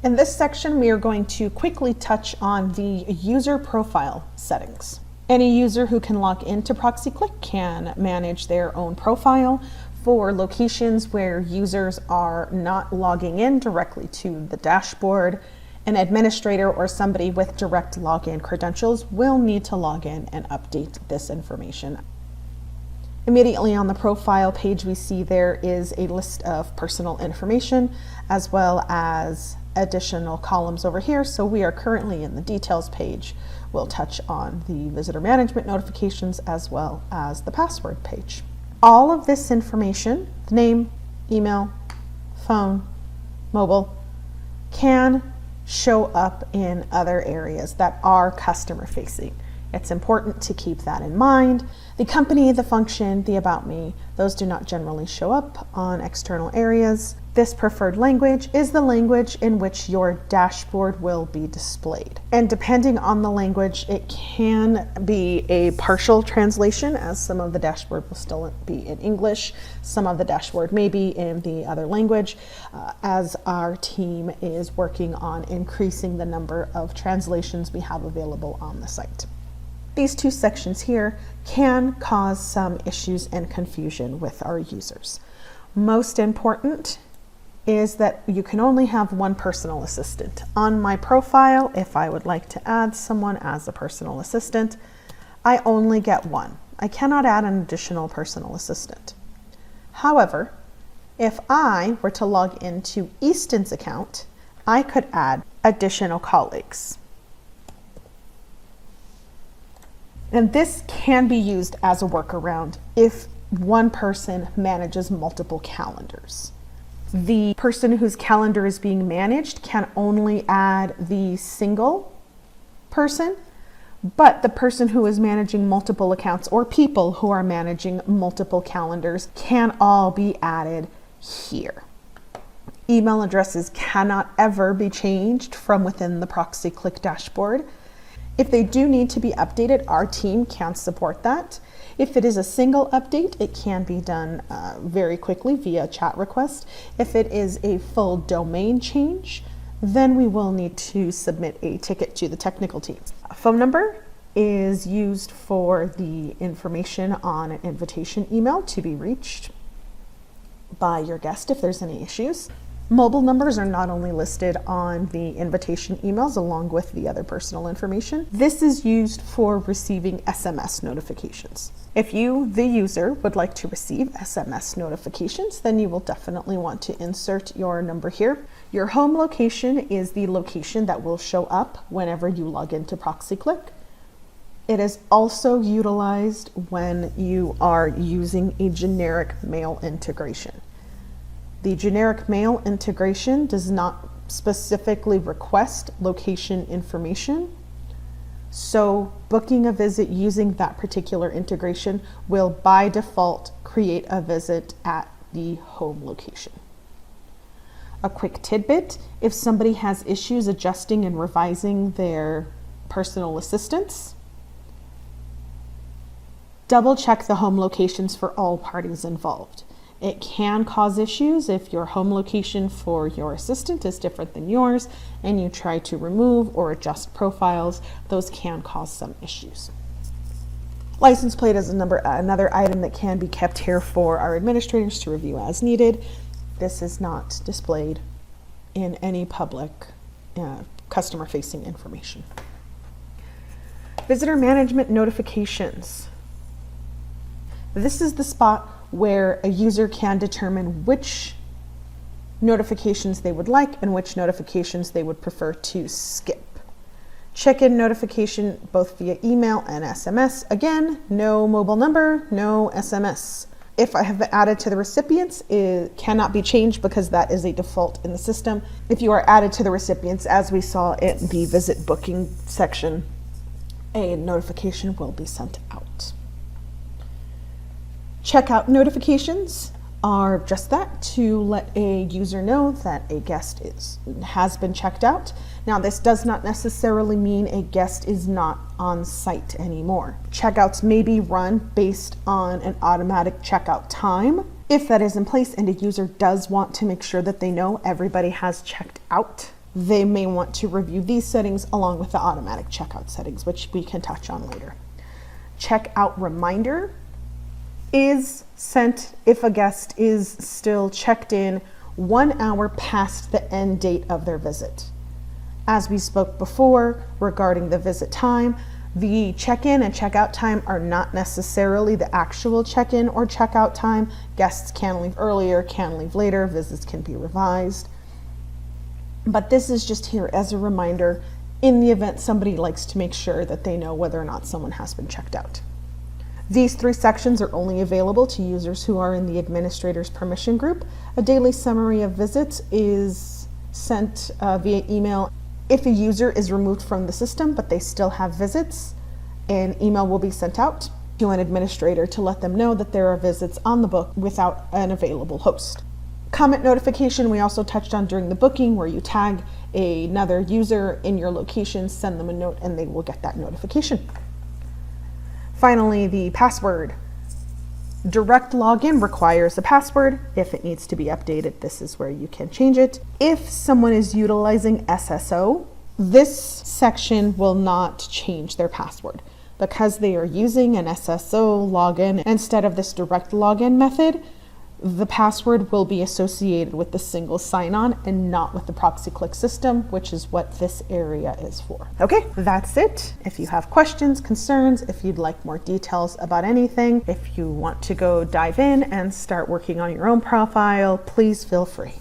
In this section, we are going to quickly touch on the user profile settings. Any user who can log into ProxyClick can manage their own profile for locations where users are not logging in directly to the dashboard. An administrator or somebody with direct login credentials will need to log in and update this information. Immediately on the profile page, we see there is a list of personal information as well as additional columns over here. So we are currently in the details page. We'll touch on the visitor management notifications as well as the password page. All of this information, the name, email, phone, mobile, can show up in other areas that are customer facing. It's important to keep that in mind. The company, the function, the about me, those do not generally show up on external areas. This preferred language is the language in which your dashboard will be displayed. And depending on the language, it can be a partial translation, as some of the dashboard will still be in English. Some of the dashboard may be in the other language, as our team is working on increasing the number of translations we have available on the site. These two sections here can cause some issues and confusion with our users. Most important is that you can only have one personal assistant. On my profile, if I would like to add someone as a personal assistant, I only get one. I cannot add an additional personal assistant. However, if I were to log into Easton's account, I could add additional colleagues. And this can be used as a workaround if one person manages multiple calendars. The person whose calendar is being managed can only add the single person, but the person who is managing multiple accounts or people who are managing multiple calendars can all be added here. Email addresses cannot ever be changed from within the ProxyClick dashboard. If they do need to be updated, our team can support that. If it is a single update, it can be done very quickly via chat request. If it is a full domain change, then we will need to submit a ticket to the technical team. A phone number is used for the information on an invitation email to be reached by your guest if there's any issues. Mobile numbers are not only listed on the invitation emails along with the other personal information. This is used for receiving SMS notifications. If you, the user, would like to receive SMS notifications, then you will definitely want to insert your number here. Your home location is the location that will show up whenever you log into ProxyClick. It is also utilized when you are using a generic mail integration. The generic mail integration does not specifically request location information, so booking a visit using that particular integration will by default create a visit at the home location. A quick tidbit: if somebody has issues adjusting and revising their personal assistants, double check the home locations for all parties involved. It can cause issues if your home location for your assistant is different than yours and you try to remove or adjust profiles. Those can cause some issues. License plate is another item that can be kept here for our administrators to review as needed. This is not displayed in any public customer-facing information. Visitor management notifications. This is the spot where a user can determine which notifications they would like and which notifications they would prefer to skip. Check-in notification both via email and SMS. Again, no mobile number, no SMS. If I have added to the recipients, it cannot be changed because that is a default in the system. If you are added to the recipients, as we saw in the visit booking section, a notification will be sent out. Checkout notifications are just that, to let a user know that a guest has been checked out. Now, this does not necessarily mean a guest is not on site anymore. Checkouts may be run based on an automatic checkout time. If that is in place and a user does want to make sure that they know everybody has checked out, they may want to review these settings along with the automatic checkout settings, which we can touch on later. Checkout reminder is sent if a guest is still checked in 1 hour past the end date of their visit. As we spoke before regarding the visit time, the check-in and check-out time are not necessarily the actual check-in or check-out time. Guests can leave earlier, can leave later, visits can be revised. But this is just here as a reminder in the event somebody likes to make sure that they know whether or not someone has been checked out. These 3 sections are only available to users who are in the administrator's permission group. A daily summary of visits is sent via email. If a user is removed from the system but they still have visits, an email will be sent out to an administrator to let them know that there are visits on the book without an available host. Comment notification we also touched on during the booking, where you tag another user in your location, send them a note, and they will get that notification. Finally, the password. Direct login requires a password. If it needs to be updated, this is where you can change it. If someone is utilizing SSO, this section will not change their password. Because they are using an SSO login instead of this direct login method, the password will be associated with the single sign-on and not with the ProxyClick system, which is what this area is for. Okay, that's it. If you have questions, concerns, if you'd like more details about anything, if you want to go dive in and start working on your own profile, please feel free.